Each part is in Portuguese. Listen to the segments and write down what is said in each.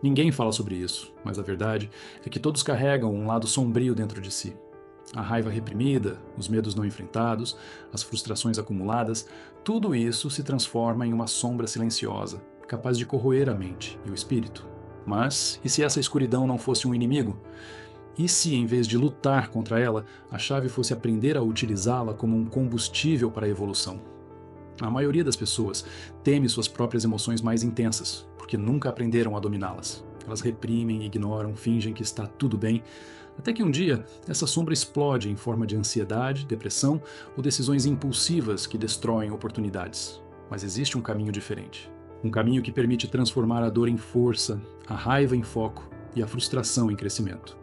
Ninguém fala sobre isso, mas a verdade é que todos carregam um lado sombrio dentro de si. A raiva reprimida, os medos não enfrentados, as frustrações acumuladas, tudo isso se transforma em uma sombra silenciosa, capaz de corroer a mente e o espírito. Mas, e se essa escuridão não fosse um inimigo? E se, em vez de lutar contra ela, a chave fosse aprender a utilizá-la como um combustível para a evolução? A maioria das pessoas teme suas próprias emoções mais intensas, porque nunca aprenderam a dominá-las. Elas reprimem, ignoram, fingem que está tudo bem, até que um dia essa sombra explode em forma de ansiedade, depressão ou decisões impulsivas que destroem oportunidades. Mas existe um caminho diferente. Um caminho que permite transformar a dor em força, a raiva em foco e a frustração em crescimento.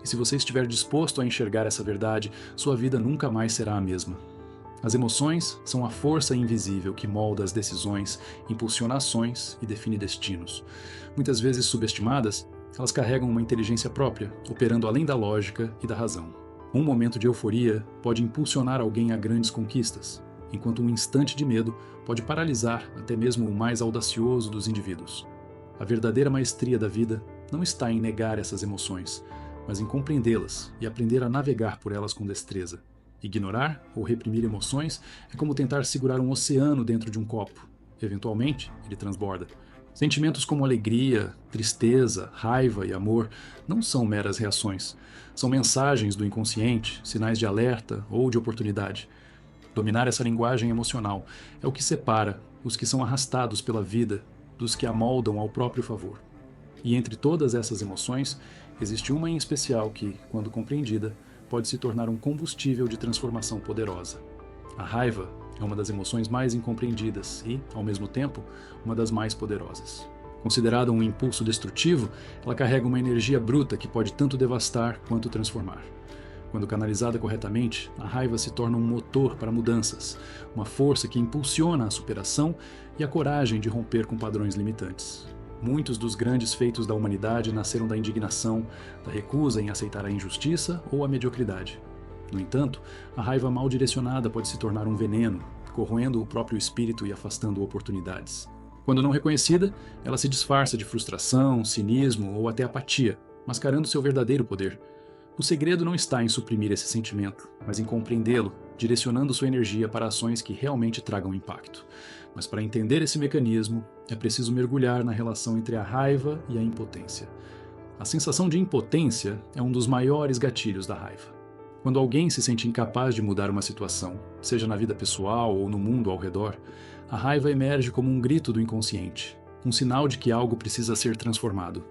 E se você estiver disposto a enxergar essa verdade, sua vida nunca mais será a mesma. As emoções são a força invisível que molda as decisões, impulsiona ações e define destinos. Muitas vezes subestimadas, elas carregam uma inteligência própria, operando além da lógica e da razão. Um momento de euforia pode impulsionar alguém a grandes conquistas, enquanto um instante de medo pode paralisar até mesmo o mais audacioso dos indivíduos. A verdadeira maestria da vida não está em negar essas emoções, mas em compreendê-las e aprender a navegar por elas com destreza. Ignorar ou reprimir emoções é como tentar segurar um oceano dentro de um copo. Eventualmente, ele transborda. Sentimentos como alegria, tristeza, raiva e amor não são meras reações. São mensagens do inconsciente, sinais de alerta ou de oportunidade. Dominar essa linguagem emocional é o que separa os que são arrastados pela vida dos que a moldam ao próprio favor. E entre todas essas emoções, existe uma em especial que, quando compreendida, pode se tornar um combustível de transformação poderosa. A raiva é uma das emoções mais incompreendidas e, ao mesmo tempo, uma das mais poderosas. Considerada um impulso destrutivo, ela carrega uma energia bruta que pode tanto devastar quanto transformar. Quando canalizada corretamente, a raiva se torna um motor para mudanças, uma força que impulsiona a superação e a coragem de romper com padrões limitantes. Muitos dos grandes feitos da humanidade nasceram da indignação, da recusa em aceitar a injustiça ou a mediocridade. No entanto, a raiva mal direcionada pode se tornar um veneno, corroendo o próprio espírito e afastando oportunidades. Quando não reconhecida, ela se disfarça de frustração, cinismo ou até apatia, mascarando seu verdadeiro poder. O segredo não está em suprimir esse sentimento, mas em compreendê-lo, direcionando sua energia para ações que realmente tragam impacto. Mas para entender esse mecanismo, é preciso mergulhar na relação entre a raiva e a impotência. A sensação de impotência é um dos maiores gatilhos da raiva. Quando alguém se sente incapaz de mudar uma situação, seja na vida pessoal ou no mundo ao redor, a raiva emerge como um grito do inconsciente, um sinal de que algo precisa ser transformado.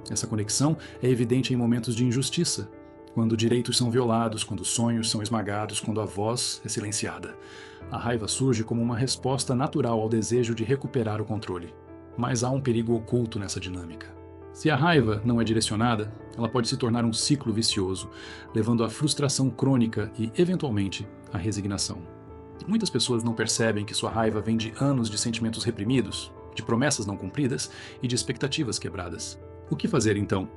Essa conexão é evidente em momentos de injustiça, quando direitos são violados, quando sonhos são esmagados, quando a voz é silenciada. A raiva surge como uma resposta natural ao desejo de recuperar o controle. Mas há um perigo oculto nessa dinâmica. Se a raiva não é direcionada, ela pode se tornar um ciclo vicioso, levando à frustração crônica e, eventualmente, à resignação. Muitas pessoas não percebem que sua raiva vem de anos de sentimentos reprimidos, de promessas não cumpridas e de expectativas quebradas. O que fazer então?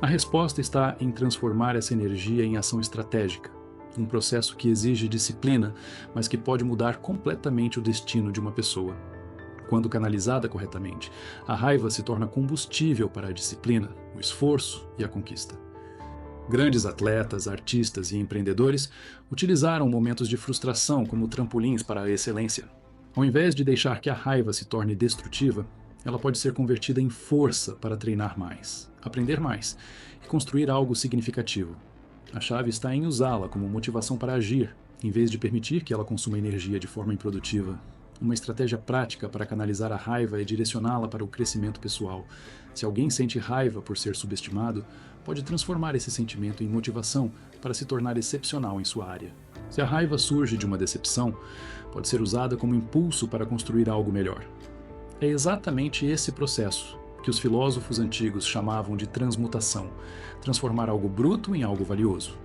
A resposta está em transformar essa energia em ação estratégica, um processo que exige disciplina, mas que pode mudar completamente o destino de uma pessoa. Quando canalizada corretamente, a raiva se torna combustível para a disciplina, o esforço e a conquista. Grandes atletas, artistas e empreendedores utilizaram momentos de frustração como trampolins para a excelência. Ao invés de deixar que a raiva se torne destrutiva, ela pode ser convertida em força para treinar mais, aprender mais e construir algo significativo. A chave está em usá-la como motivação para agir, em vez de permitir que ela consuma energia de forma improdutiva. Uma estratégia prática para canalizar a raiva é direcioná-la para o crescimento pessoal. Se alguém sente raiva por ser subestimado, pode transformar esse sentimento em motivação para se tornar excepcional em sua área. Se a raiva surge de uma decepção, pode ser usada como impulso para construir algo melhor. É exatamente esse processo que os filósofos antigos chamavam de transmutação, transformar algo bruto em algo valioso.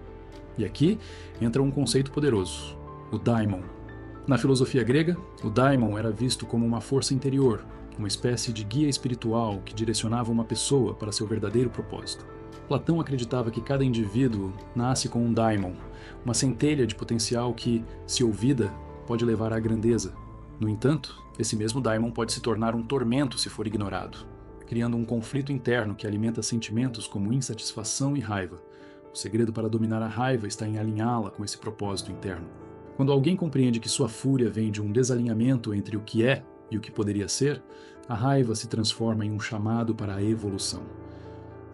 E aqui entra um conceito poderoso, o daimon. Na filosofia grega, o daimon era visto como uma força interior, uma espécie de guia espiritual que direcionava uma pessoa para seu verdadeiro propósito. Platão acreditava que cada indivíduo nasce com um daimon, uma centelha de potencial que, se ouvida, pode levar à grandeza. No entanto, esse mesmo daimon pode se tornar um tormento se for ignorado. criando um conflito interno que alimenta sentimentos como insatisfação e raiva. O segredo para dominar a raiva está em alinhá-la com esse propósito interno. Quando alguém compreende que sua fúria vem de um desalinhamento entre o que é e o que poderia ser, a raiva se transforma em um chamado para a evolução.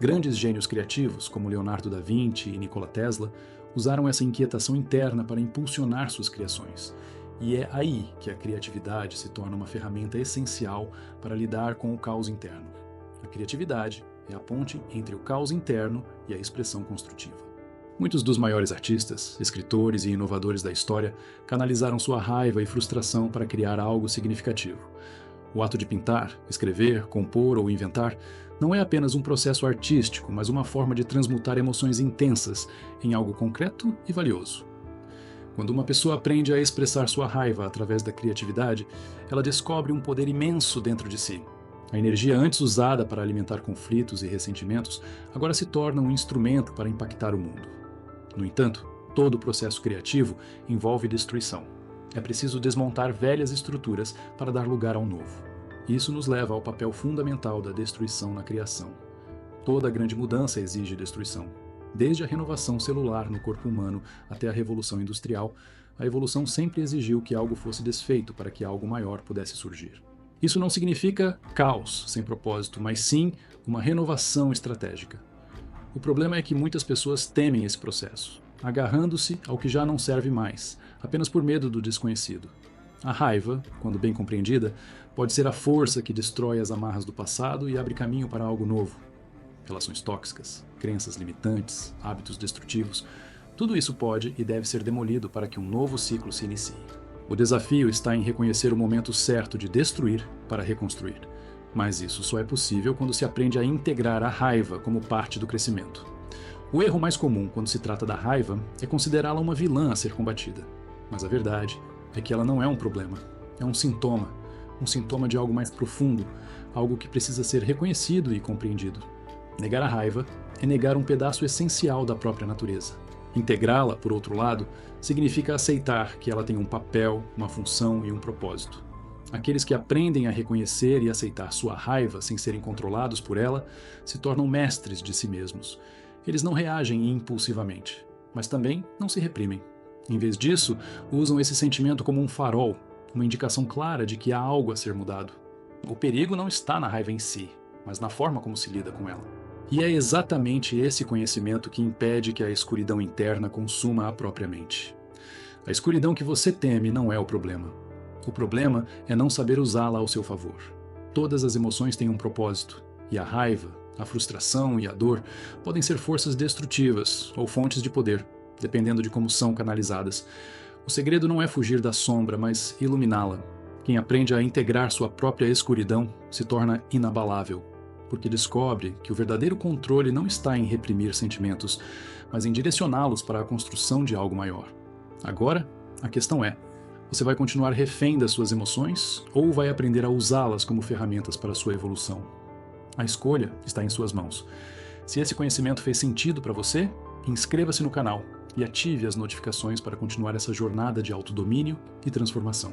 Grandes gênios criativos, como Leonardo da Vinci e Nikola Tesla, usaram essa inquietação interna para impulsionar suas criações. E é aí que a criatividade se torna uma ferramenta essencial para lidar com o caos interno. A criatividade é a ponte entre o caos interno e a expressão construtiva. Muitos dos maiores artistas, escritores e inovadores da história canalizaram sua raiva e frustração para criar algo significativo. O ato de pintar, escrever, compor ou inventar não é apenas um processo artístico, mas uma forma de transmutar emoções intensas em algo concreto e valioso. Quando uma pessoa aprende a expressar sua raiva através da criatividade, ela descobre um poder imenso dentro de si. A energia antes usada para alimentar conflitos e ressentimentos agora se torna um instrumento para impactar o mundo. No entanto, todo o processo criativo envolve destruição. É preciso desmontar velhas estruturas para dar lugar ao novo. Isso nos leva ao papel fundamental da destruição na criação. Toda grande mudança exige destruição. Desde a renovação celular no corpo humano até a Revolução Industrial, a evolução sempre exigiu que algo fosse desfeito para que algo maior pudesse surgir. Isso não significa caos sem propósito, mas sim uma renovação estratégica. O problema é que muitas pessoas temem esse processo, agarrando-se ao que já não serve mais, apenas por medo do desconhecido. A raiva, quando bem compreendida, pode ser a força que destrói as amarras do passado e abre caminho para algo novo. Relações tóxicas, crenças limitantes, hábitos destrutivos, tudo isso pode e deve ser demolido para que um novo ciclo se inicie. O desafio está em reconhecer o momento certo de destruir para reconstruir. Mas isso só é possível quando se aprende a integrar a raiva como parte do crescimento. O erro mais comum quando se trata da raiva é considerá-la uma vilã a ser combatida. Mas a verdade é que ela não é um problema, é um sintoma de algo mais profundo, algo que precisa ser reconhecido e compreendido. Negar a raiva é negar um pedaço essencial da própria natureza. Integrá-la, por outro lado, significa aceitar que ela tem um papel, uma função e um propósito. Aqueles que aprendem a reconhecer e aceitar sua raiva sem serem controlados por ela se tornam mestres de si mesmos. Eles não reagem impulsivamente, mas também não se reprimem. Em vez disso, usam esse sentimento como um farol, uma indicação clara de que há algo a ser mudado. O perigo não está na raiva em si, mas na forma como se lida com ela. E é exatamente esse conhecimento que impede que a escuridão interna consuma a própria mente. A escuridão que você teme não é o problema. O problema é não saber usá-la ao seu favor. Todas as emoções têm um propósito, e a raiva, a frustração e a dor podem ser forças destrutivas ou fontes de poder, dependendo de como são canalizadas. O segredo não é fugir da sombra, mas iluminá-la. Quem aprende a integrar sua própria escuridão se torna inabalável, porque descobre que o verdadeiro controle não está em reprimir sentimentos, mas em direcioná-los para a construção de algo maior. Agora, a questão é: você vai continuar refém das suas emoções ou vai aprender a usá-las como ferramentas para a sua evolução? A escolha está em suas mãos. Se esse conhecimento fez sentido para você, inscreva-se no canal e ative as notificações para continuar essa jornada de autodomínio e transformação.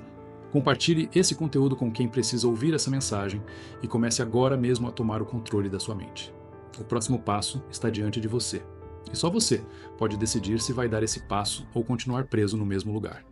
Compartilhe esse conteúdo com quem precisa ouvir essa mensagem e comece agora mesmo a tomar o controle da sua mente. O próximo passo está diante de você. E só você pode decidir se vai dar esse passo ou continuar preso no mesmo lugar.